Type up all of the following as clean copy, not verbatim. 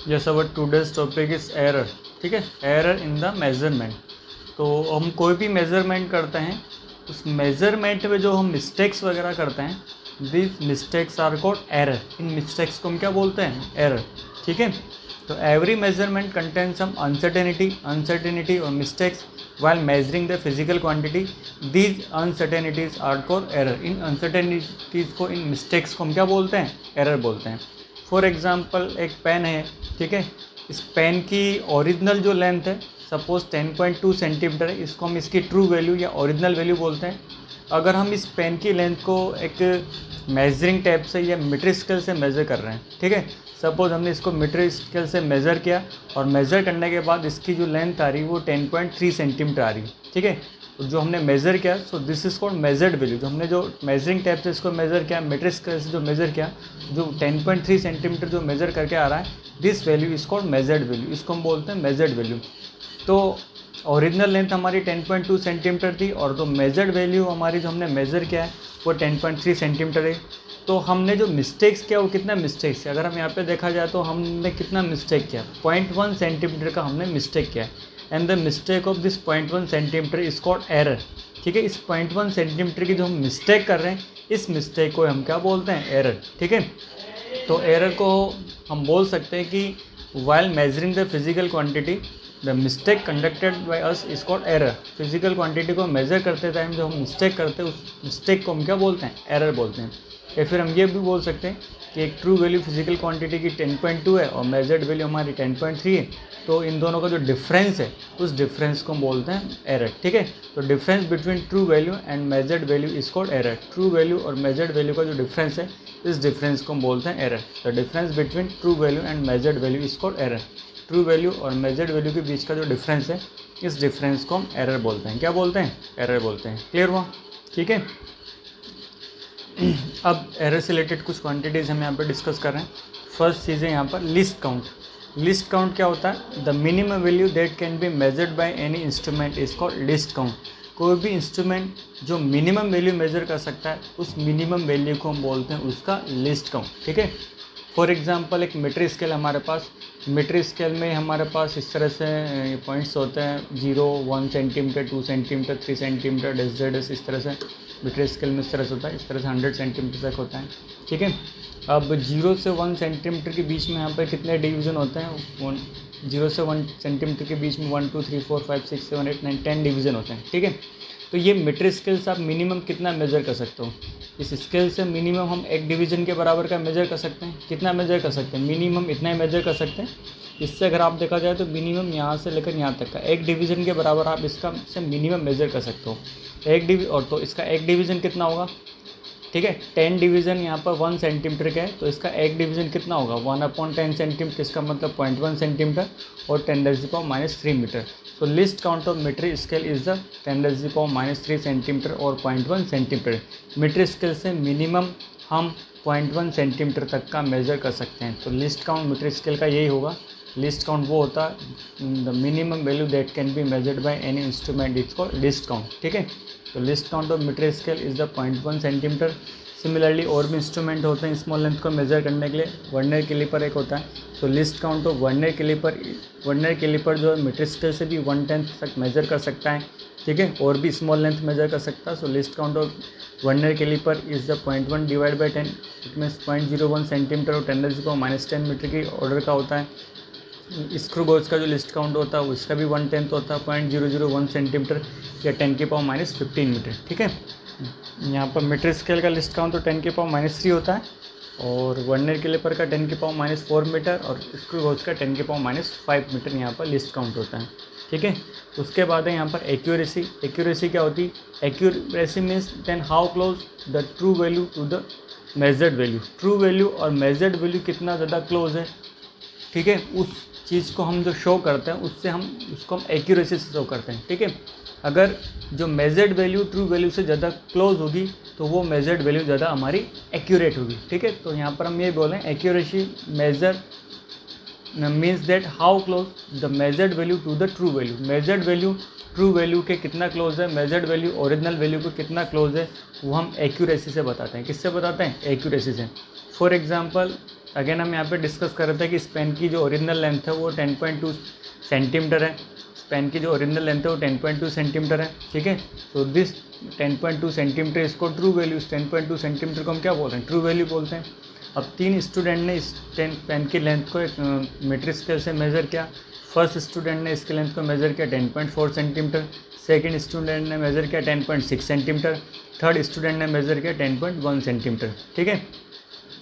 जैसा वो today's topic is error, ठीक है, एरर इन द मेजरमेंट। तो हम कोई भी मेजरमेंट करते हैं, उस मेजरमेंट में जो हम मिस्टेक्स वगैरह करते हैं, this mistakes are called error. इन मिस्टेक्स को हम क्या बोलते हैं? एरर, ठीक है। तो every measurement contain some uncertainty और mistakes while measuring the physical quantity, these uncertainties are called error। In uncertainties को, इन mistakes को हम क्या बोलते हैं? error बोलते हैं। फॉर एग्जाम्पल एक पेन है, ठीक है, इस पेन की ओरिजिनल जो लेंथ है सपोज 10.2 सेंटीमीटर है, इसको हम इसकी ट्रू वैल्यू या ओरिजिनल वैल्यू बोलते हैं। अगर हम इस पेन की लेंथ को एक मेजरिंग टेप से या मीटर स्केल से मेज़र कर रहे हैं, ठीक है, सपोज हमने इसको मीटर स्केल से मेज़र किया और मेज़र करने के बाद इसकी जो लेंथ आ रही है वो 10.3 सेंटीमीटर आ रही है, ठीक है। तो जो हमने मेज़र किया, so this is called measured value. जो हमने जो मेजरिंग टैप से इसको मेज़र किया, मीटर स्केल से जो मेज़र किया, जो 10.3 सेंटीमीटर जो मेज़र करके आ रहा है, this value is called measured value. इसको हम बोलते हैं मेजर्ड वैल्यू। तो ओरिजिनल लेंथ हमारी 10.2 सेंटीमीटर थी और तो मेजर्ड वैल्यू हमारी जो हमने मेज़र किया है वो 10.3 सेंटीमीटर है। तो हमने जो मिस्टेक्स किया वो कितना मिस्टेक्स किया? अगर हम यहाँ पे देखा जाए तो हमने कितना मिस्टेक किया? 0.1 सेंटीमीटर का हमने मिस्टेक किया। And the mistake of this 0.1 centimetre is called error, ठीक है। इस 0.1 सेंटीमीटर की जो हम मिस्टेक कर रहे हैं, इस मिस्टेक को हम क्या बोलते हैं? एरर, ठीक है। तो एरर को हम बोल सकते हैं कि while measuring the physical quantity the mistake conducted by us is called error. Physical quantity को मेजर करते टाइम जो हम मिस्टेक करते हैं, उस मिस्टेक को हम क्या बोलते हैं? एरर बोलते हैं। या फिर हम ये भी बोल सकते हैं कि एक ट्रू वैल्यू फिजिकल क्वांटिटी की 10.2 है और मेजर्ड वैल्यू हमारी 10.3 है, तो इन दोनों का जो डिफरेंस है, उस डिफरेंस को हम बोलते हैं एरर, ठीक है। तो difference between true value and measured value is called error. True value और मेजर्ड वैल्यू का जो डिफरेंस है, इस डिफरेंस को हम बोलते हैं error. The difference between true value and measured value is called error. True value और मेजर्ड वैल्यू के बीच का जो डिफरेंस है, इस डिफरेंस को हम एरर बोलते हैं। क्या बोलते हैं? एरर बोलते हैं। क्लियर हुआ? ठीक है। अब एरर से रिलेटेड कुछ क्वांटिटीज़ हम यहाँ पर डिस्कस कर रहे हैं। फर्स्ट चीज़ है यहाँ पर लिस्ट काउंट। लिस्ट काउंट क्या होता है? The minimum value that can be measured by any instrument is called least count. कोई भी इंस्ट्रूमेंट जो मिनिमम वैल्यू मेजर कर सकता है, उस मिनिमम वैल्यू को हम बोलते हैं उसका लिस्ट काउंट, ठीक है। फॉर एग्जांपल एक मीटर स्केल हमारे पास, मीटर स्केल में हमारे पास इस तरह से पॉइंट्स होते हैं, 0, 1 सेंटीमीटर, 2 सेंटीमीटर, 3 सेंटीमीटर, डेस, इस तरह से मीटर स्केल में इस तरह से होता है। इस तरह से 100 सेंटीमीटर तक होता है, ठीक है। अब 0 से 1 सेंटीमीटर के बीच में यहाँ पर कितने डिवीज़न होते हैं? 0 से 1 सेंटीमीटर के बीच में 1, 2, 3, 4, 5, 6, 7, 8, 9, 10 डिवीज़न होते हैं, ठीक है। तो ये मीटर स्केल से आप मिनिमम कितना मेजर कर सकते हो? इस स्केल से मिनिमम हम एक डिवीज़न के बराबर का मेजर कर सकते हैं। कितना मेजर कर सकते हैं? मिनिमम इतना ही मेजर कर सकते हैं। इससे अगर आप देखा जाए तो मिनिमम यहाँ से लेकर यहाँ तक का एक डिवीज़न के बराबर आप इसका से मिनिमम मेजर कर सकते हो। और तो इसका एक डिवीज़न कितना होगा? ठीक है, 10 डिवीज़न यहाँ पर 1 सेंटीमीटर का है, तो इसका एक डिवीज़न कितना होगा? 1/10 सेंटीमीटर, इसका मतलब 0.1 सेंटीमीटर और 10⁻³ metre. So least count of metre scale is the 10⁻³ centimetre और 0.1 सेंटीमीटर। मीटर स्केल से मिनिमम हम 0.1 सेंटीमीटर तक का मेजर कर सकते हैं। तो लिस्ट काउंट मीटर स्केल का यही होगा। लिस्ट काउंट वो होता है the minimum value that can be measured by any instrument is called least count, ठीक है। तो least count of metre scale is the 0.1 centimetre. Similarly और भी इंस्ट्रूमेंट होते हैं स्मॉल लेंथ को मेजर करने के लिए। वर्नियर कैलिपर एक होता है। तो least count of vernier calliper जो है मीटर स्केल से भी 1/10 तक मेजर कर सकता है, ठीक है, और भी स्मॉल लेंथ मेजर कर सकता है। So least count of vernier calliper is the 0.1 divide by 10, it means 0.01 centimetre और 10⁻10 मीटर की ऑर्डर का होता है। स्क्रू गेज का जो लिस्ट काउंट होता है उसका भी 1/10 होता है, 0.001 सेंटीमीटर या 10⁻15 मीटर, ठीक है। यहाँ पर मीटर स्केल का लिस्ट काउंट तो 10⁻³ होता है और वर्नियर कैलिपर का 10⁻4 मीटर और स्क्रू गेज का 10⁻5 मीटर यहाँ पर लिस्ट काउंट होता है, ठीक है। उसके बाद है यहाँ पर एक्यूरेसी। एक्यूरेसी क्या होती है? Accuracy means then how close the true value to the measured value. True value और मेजर्ड वैल्यू कितना ज़्यादा क्लोज है, ठीक है, उस चीज़ को हम जो शो करते हैं उससे हम उसको हम एक्यूरेसी से शो करते हैं, ठीक है। अगर जो मेजर्ड वैल्यू ट्रू वैल्यू से ज़्यादा क्लोज होगी तो वो मेजर्ड वैल्यू ज़्यादा हमारी एक्यूरेट होगी, ठीक है। तो यहाँ पर हम ये बोलें accuracy measure means that how close the measured value to the true value. Measured value true value के कितना क्लोज है, मेजर्ड वैल्यू ओरिजिनल वैल्यू को कितना क्लोज है, वो हम एक्यूरेसी से बताते हैं। किससे बताते हैं? एक्यूरेसी से। फॉर एग्जांपल अगेन हम यहाँ पे डिस्कस कर रहे थे कि स्पेन की जो ओरिजिनल लेंथ है वो 10.2 सेंटीमीटर है। स्पेन की जो ओरिजिनल लेंथ है वो 10.2 सेंटीमीटर है, ठीक है। तो दिस 10.2 सेंटीमीटर इसको ट्रू वैल्यू, 10.2 सेंटीमीटर को हम क्या बोलते हैं, ट्रू वैल्यू बोलते हैं। अब 3 स्टूडेंट ने इस पेन की लेंथ को एक मीट्रिक स्केल से मेज़र किया। फर्स्ट स्टूडेंट ने इसके लेंथ को मेज़र किया 10.4 सेंटीमीटर, सेकेंड स्टूडेंट ने मेज़र किया 10.6 सेंटीमीटर, थर्ड स्टूडेंट ने मेज़र किया 10.1 सेंटीमीटर, ठीक है।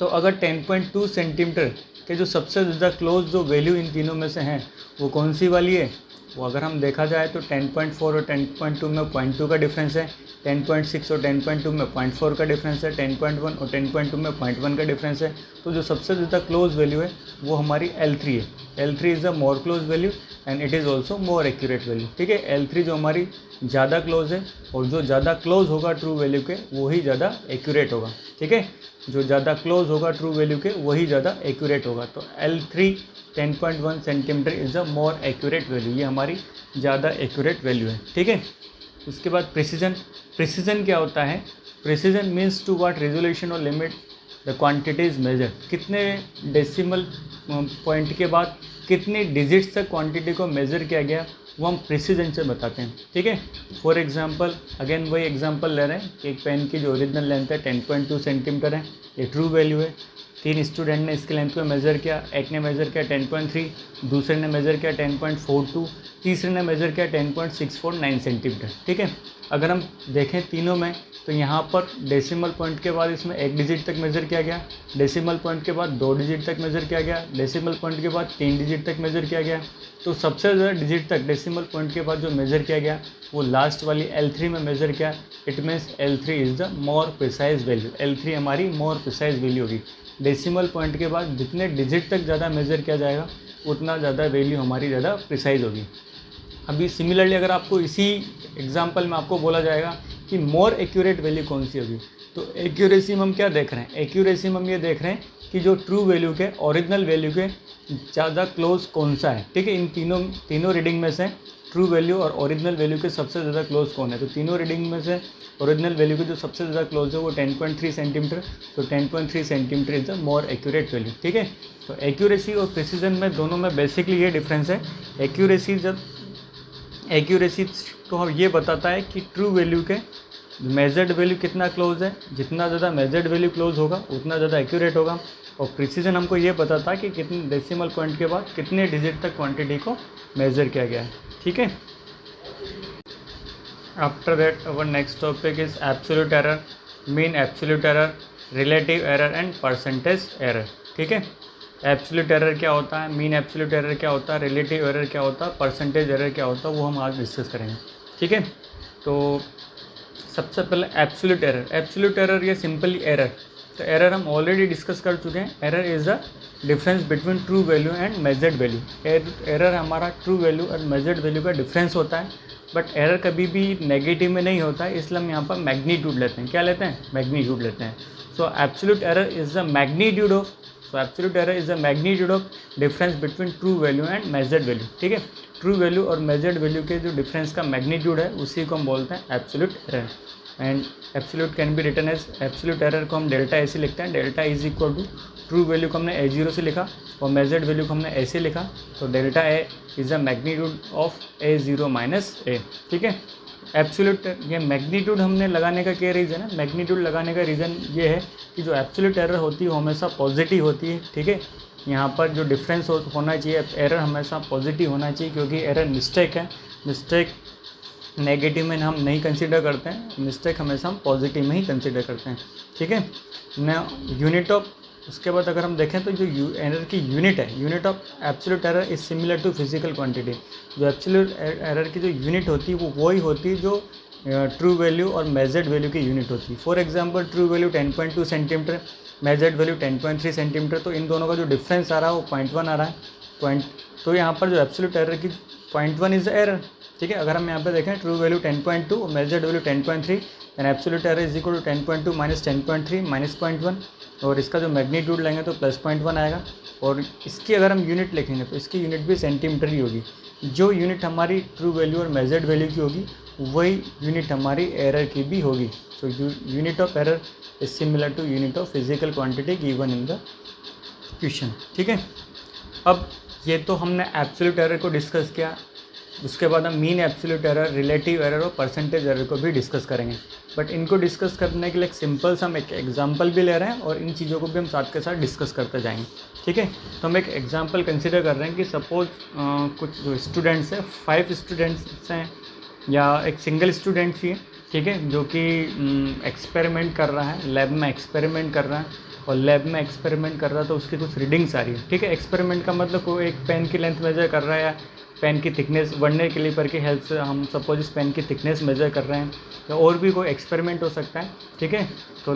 तो अगर 10.2 सेंटीमीटर के जो सबसे ज़्यादा क्लोज जो वैल्यू इन तीनों में से हैं वो कौन सी वाली है, वो अगर हम देखा जाए तो 10.4 और 10.2 में 0.2 का डिफरेंस है, 10.6 और 10.2 में 0.4 का डिफरेंस है, 10.1 और 10.2 में 0.1 का डिफरेंस है। तो जो सबसे ज़्यादा क्लोज वैल्यू है वो हमारी L3 है। L3 is the more close value and it is also more accurate value, ठीक है। L3 जो हमारी ज़्यादा क्लोज है और जो ज़्यादा क्लोज होगा ट्रू वैल्यू के वही ज़्यादा एक्यूरेट होगा, ठीक है। जो ज़्यादा क्लोज होगा ट्रू वैल्यू के वही ज़्यादा एक्यूरेट होगा। तो L3 10.1 centimetre is the more accurate value, ये हमारी ज़्यादा एक्यूरेट वैल्यू है, ठीक है। उसके बाद प्रिसीजन। प्रिसीजन क्या होता है, precision means to what resolution और limit the quantity is measure. कितने डेसिमल पॉइंट के बाद कितने डिजिट्स तक क्वांटिटी को मेज़र किया गया वो हम प्रिसीजन से बताते हैं, ठीक है। फॉर एग्जांपल अगेन वही एग्जांपल ले रहे हैं कि एक पेन की जो ओरिजिनल लेंथ है 10.2 सेंटीमीटर है, ये ट्रू वैल्यू है। 3 स्टूडेंट ने इसके लेंथ को मेज़र किया, एक ने मेज़र किया 10.3, दूसरे ने मेज़र किया 10.42, तीसरे ने मेज़र किया 10.649 सेंटीमीटर, ठीक है। अगर हम देखें तीनों में तो यहाँ पर डेसिमल पॉइंट के बाद इसमें 1 डिजिट तक मेज़र किया गया, डेसिमल पॉइंट के बाद 2 डिजिट तक मेज़र किया गया, डेसिमल पॉइंट के बाद 3 डिजिट तक मेज़र किया गया। तो सबसे ज़्यादा डिजिट तक डेसिमल पॉइंट के बाद जो मेज़र किया गया वो लास्ट वाली L3 में मेज़र किया। It means L3 is the more precise value. L3 हमारी मोर प्रिसाइज वैल्यू होगी। डेसिमल पॉइंट के बाद जितने डिजिट तक ज़्यादा मेज़र किया जाएगा उतना ज़्यादा वैल्यू हमारी ज़्यादा प्रिसाइज होगी। अभी सिमिलरली अगर आपको इसी एग्जांपल में आपको बोला जाएगा कि मोर एक्यूरेट वैल्यू कौन सी होगी, तो एक्यूरेसी में हम क्या देख रहे हैं, एक्यूरेसी में हम ये देख रहे हैं कि जो ट्रू वैल्यू के ओरिजिनल वैल्यू के ज़्यादा क्लोज कौन सा है, ठीक है। इन तीनों रीडिंग में से ट्रू वैल्यू और ओरिजिनल वैल्यू के सबसे ज़्यादा क्लोज कौन है, तो तीनों रीडिंग में से ओरिजिनल वैल्यू के जो सबसे ज़्यादा क्लोज है वो 10.3 सेंटीमीटर। तो 10.3 centimetre is the more accurate value, ठीक है। तो एक्यूरेसी और प्रिसीजन में दोनों में बेसिकली ये डिफरेंस है। एक्यूरेसी तो हम ये बताता है कि ट्रू वैल्यू के मेजर्ड वैल्यू कितना क्लोज है, जितना ज़्यादा मेजर्ड वैल्यू क्लोज होगा उतना ज़्यादा एक्यूरेट होगा। और प्रिसीजन हमको ये बताता है कि कितने डेसिमल पॉइंट के बाद कितने डिजिट तक क्वांटिटी को मेज़र किया गया है, ठीक है। After that our next topic is absolute error, mean absolute error, relative error and percentage error, ठीक है। एब्सोल्यूट एरर क्या होता है, मीन एब्सोल्यूट एरर क्या होता है, रिलेटिव एरर क्या होता है, परसेंटेज एरर क्या होता है, वो हम आज डिस्कस करेंगे, ठीक है। तो सबसे पहले एब्सोल्यूट एरर। एब्सोल्यूट एरर या सिंपली एरर, तो एरर हम ऑलरेडी डिस्कस कर चुके हैं। Error is the difference between true value and measured value. Error हमारा ट्रू वैल्यू और मेजर्ड वैल्यू का डिफरेंस होता है, बट एरर कभी भी नेगेटिव में नहीं होता है, इसलिए हम यहाँ पर मैग्नीट्यूड लेते हैं। क्या लेते हैं, मैग्नीट्यूड लेते हैं। सो absolute error is the magnitude of, so absolute error is the magnitude of difference between true value and measured value, ठीक है। ट्रू वैल्यू और मेजर्ड वैल्यू के जो डिफरेंस का मैग्नीट्यूड है उसी को हम बोलते हैं absolute error. And absolute can be written as, absolute error को हम डेल्टा ऐसे लिखते हैं, delta is equal to true value को हमने A0 से लिखा और मेजर्ड वैल्यू को हमने ऐसे लिखा, तो delta A is the magnitude of A0 minus A, ठीक है। एब्सोल्यूट ये मैग्नीट्यूड हमने लगाने का क्या रीज़न है, मैग्नीट्यूड लगाने का रीज़न ये है कि जो एब्सोल्यूट एरर होती है वो हमेशा पॉजिटिव होती है, ठीक है। यहाँ पर जो डिफरेंस होना चाहिए, एरर हमेशा पॉजिटिव होना चाहिए, क्योंकि एरर मिस्टेक है। मिस्टेक नेगेटिव में हम नहीं कंसीडर करते हैं, मिस्टेक हमेशा हम पॉजिटिव में ही कंसीडर करते हैं, ठीक है ना। यूनिट ऑफ, उसके बाद अगर हम देखें तो जो एरर की यूनिट है, unit of absolute error is similar to physical quantity. जो एब्सोल्यूट एरर की जो यूनिट होती है वो वही होती है जो ट्रू वैल्यू और मेजर्ड वैल्यू की यूनिट होती है। For example true value 10.2 centimetre, measured value 10.3 centimetre, तो इन दोनों का जो डिफरेंस आ रहा है वो 0.1 आ रहा है। तो यहाँ पर जो एब्सोल्यूट एरर की 0.1 इज द एरर, ठीक है। अगर हम यहाँ पे देखें ट्रू वैल्यू 10.2 और measured value 10.3, and absolute error is equal to 10.2 minus 10.3 minus 0.1, और इसका जो मैग्नीट्यूड लेंगे तो प्लस 0.1 आएगा, और इसकी अगर हम यूनिट लिखेंगे तो इसकी यूनिट भी सेंटीमीटर ही होगी। जो यूनिट हमारी ट्रू वैल्यू और मेजर्ड वैल्यू की होगी वही यूनिट हमारी एरर की भी होगी। So unit of error is similar to unit of physical quantity given in the question. ठीक है, अब ये तो हमने एब्सोल्यूट एरर को डिस्कस किया, उसके बाद हम mean absolute error, relative error और परसेंटेज एरर को भी डिस्कस करेंगे। बट इनको डिस्कस करने के लिए एक सिंपल सा हम एक एग्जांपल भी ले रहे हैं और इन चीज़ों को भी हम साथ के साथ डिस्कस करते जाएंगे। ठीक है, तो हम एक एग्जांपल कंसिडर कर रहे हैं कि सपोज कुछ जो स्टूडेंट्स हैं, 5 स्टूडेंट्स हैं या एक सिंगल स्टूडेंट ही है, ठीक है, जो कि एक्सपेरिमेंट कर रहा है, लैब में एक्सपेरिमेंट कर रहा है, और लैब में एक्सपेरिमेंट कर रहा है तो उसकी कुछ रीडिंग्स आ रही है। ठीक है, एक्सपेरिमेंट का मतलब कोई एक पेन की लेंथ मेजर कर रहा है या पेन की थिकनेस, वर्नियर कैलिपर की हेल्प से हम सपोज इस पेन की थिकनेस मेजर कर रहे हैं, या और भी कोई एक्सपेरिमेंट हो सकता है। ठीक है, तो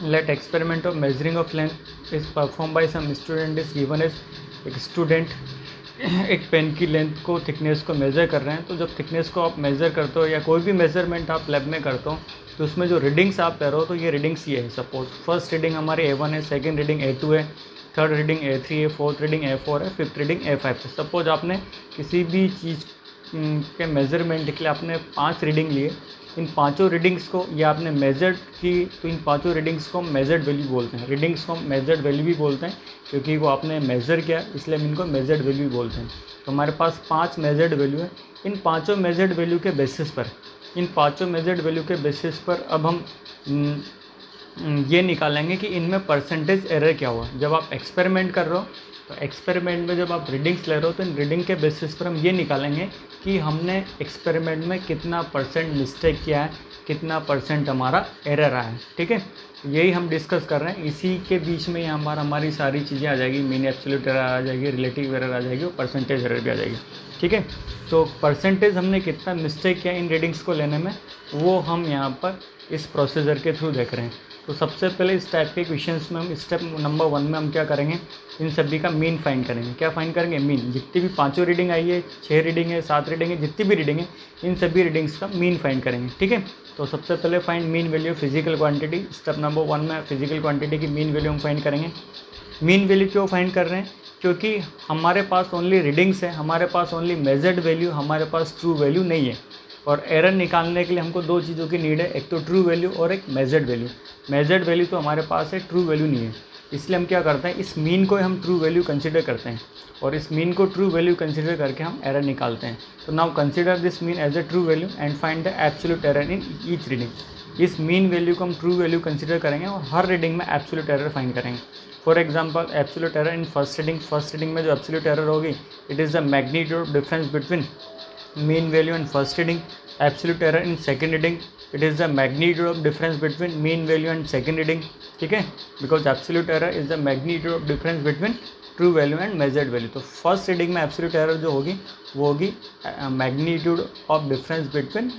let experiment of measuring of length is perform by some student is given as, एक स्टूडेंट एक पेन की लेंथ को, थिकनेस को मेज़र कर रहे हैं। तो जब थिकनेस को आप मेज़र करते हो या कोई भी मेज़रमेंट आप लैब में करते हो तो उसमें जो रीडिंग्स आप ले रहे हो तो ये रीडिंग्स ये है। सपोज फर्स्ट रीडिंग हमारी A1 है, सेकंड रीडिंग A2 है, थर्ड रीडिंग A3 है, फोर्थ रीडिंग A4 है, फिफ्थ रीडिंग A5 है। सपोज आपने किसी भी चीज़ के मेज़रमेंट के लिए आपने 5 रीडिंग लिए, इन पांचों रीडिंग्स को या आपने मेजर्ड की तो इन पांचों रीडिंग्स को मेजर्ड वैल्यू बोलते हैं। रीडिंग्स को मेजर्ड वैल्यू भी बोलते हैं क्योंकि वो आपने मेज़र किया, इसलिए हम इनको मेजर्ड वैल्यू बोलते हैं। तो हमारे पास 5 मेजर्ड वैल्यू है। इन पांचों मेजर्ड वैल्यू के बेसिस पर, अब हम ये निकालेंगे कि इनमें परसेंटेज एरर क्या हुआ। जब आप एक्सपेरिमेंट कर रहे हो तो एक्सपेरिमेंट में जब आप रीडिंग्स ले रहे हो तो इन रीडिंग के बेसिस पर हम ये निकालेंगे कि हमने एक्सपेरिमेंट में कितना परसेंट मिस्टेक किया है, कितना परसेंट हमारा एरर आया है। ठीक है, यही हम डिस्कस कर रहे हैं। इसी के बीच में हमारी सारी चीज़ें आ जाएगी, मीन एब्सोल्यूट एरर आ जाएगी, रिलेटिव एरर आ जाएगी और परसेंटेज एरर भी आ जाएगी। ठीक है, तो परसेंटेज हमने कितना मिस्टेक किया इन रीडिंग्स को लेने में वो हम यहाँ पर इस प्रोसीजर के थ्रू देख रहे हैं। तो सबसे पहले इस टाइप के क्वेश्चंस में हम स्टेप नंबर 1 में हम क्या करेंगे, इन सभी का मीन फाइंड करेंगे। क्या फाइंड करेंगे? मीन। जितनी भी 5 रीडिंग आई है, 6 रीडिंग है, 7 रीडिंग है, जितनी भी रीडिंग है इन सभी रीडिंग्स का मीन फाइंड करेंगे। ठीक है, तो सबसे पहले find mean value physical quantity. Step number 1 में फिजिकल क्वांटिटी की मीन वैल्यू हम फाइंड करेंगे। मीन वैल्यू क्यों फाइंड कर रहे हैं? क्योंकि हमारे पास ओनली रीडिंग्स है, हमारे पास ओनली मेजर्ड वैल्यू, हमारे पास ट्रू वैल्यू नहीं है। और एरर निकालने के लिए हमको 2 चीज़ों की नीड है, एक तो ट्रू वैल्यू और एक मेजर्ड वैल्यू। मेजर्ड वैल्यू तो हमारे पास है, ट्रू वैल्यू नहीं है, इसलिए हम क्या करते हैं, इस मीन को हम ट्रू वैल्यू कंसिडर करते हैं और इस मीन को ट्रू वैल्यू कंसिडर करके हम एरर निकालते हैं। तो now consider this mean as a true value and find the absolute error in each reading. इस मीन वैल्यू को हम ट्रू वैल्यू कंसिडर करेंगे और हर रीडिंग में एब्सोल्यूट एरर फाइंड करेंगे। For example absolute error in first reading में जो एब्सोल्यूट एरर होगी it is the magnitude of difference between mean value and first reading. Absolute error in second reading, it is the magnitude of difference between mean value and second reading. ठीक है, because absolute error is the magnitude of difference between true value and measured value. तो first reading में absolute error जो होगी वो होगी magnitude of difference between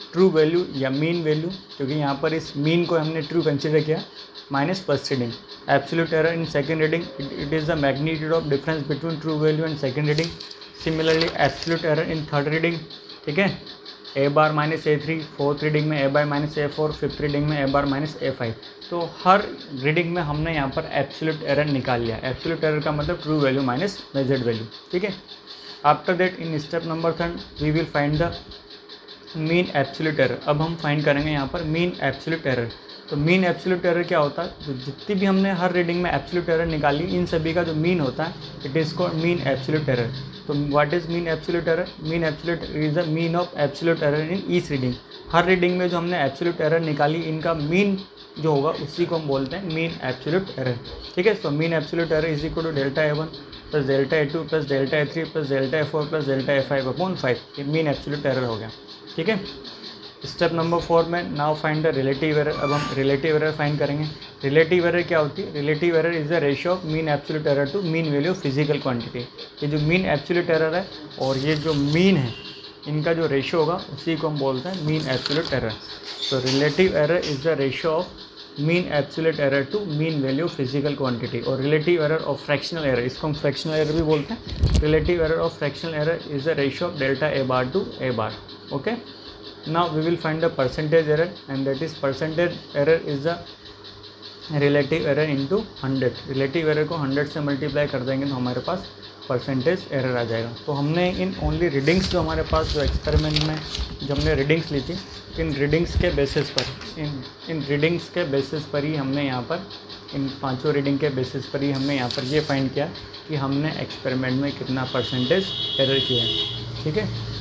true value या mean value, क्योंकि यहाँ पर इस mean को हमने true consider किया, minus first reading. Absolute error in second reading, it is the magnitude of difference between true value and second reading. Similarly absolute error in third reading, ठीक है, ए बार minus A3, fourth reading में ए बार minus A4, fifth reading में ए बार minus A5। तो हर reading में हमने यहाँ पर absolute error निकाल लिया। एब्सोल्यूट एरर का मतलब true value minus measured value. ठीक है, after that in step number 3 we will find the mean absolute error. अब हम फाइंड करेंगे यहाँ पर मीन एब्सोल्यूट एरर। तो मीन एब्सोल्यूट एरर क्या होता है, जो जितनी भी हमने हर रीडिंग में एब्सोल्यूट एरर निकाली इन सभी का जो मीन होता है it is called mean absolute error. तो what is mean absolute error? Mean absolute is the mean of absolute error in each reading. Her reading में जो हमने एब्सोल्यूट एरर निकाली इनका मीन जो होगा उसी को हम बोलते हैं मीन एब्सोल्यूट एरर। ठीक है, तो mean absolute error is equal to delta A1 plus delta A2 plus delta A3 plus delta A4 plus delta A5 upon 5। ये मीन एब्सोल्यूट एरर हो गया। ठीक है, स्टेप नंबर 4 में now find the relative error. अब हम relative error find करेंगे। Relative error क्या होती है? Relative error is the ratio of mean absolute error to mean value of physical quantity. ये जो मीन एब्सोल्यूट एरर है और ये जो मीन है इनका जो रेशियो होगा उसी को हम बोलते हैं मीन एब्सोल्यूट एरर। तो relative error is the ratio of mean absolute error to mean value of physical quantity. और relative error of fractional error, इसको हम फ्रैक्शनल एरर भी बोलते हैं। Relative error of fractional error is the ratio of delta A bar to A bar. Okay, now we will find the percentage error and that is percentage error is the relative error into 100। Relative error को 100 से multiply कर देंगे तो हमारे पास percentage error आ जाएगा। तो हमने in only readings जो हमारे पास जो एक्सपेरिमेंट में जो हमने रीडिंग्स ली थी, इन रीडिंग्स के बेसिस पर इन रीडिंग्स के बेसिस पर ही हमने यहाँ पर इन पांचों रीडिंग के बेसिस पर ही हमने यहाँ पर ये फाइंड किया कि हमने एक्सपेरिमेंट में कितना परसेंटेज एरर किया है। ठीक है।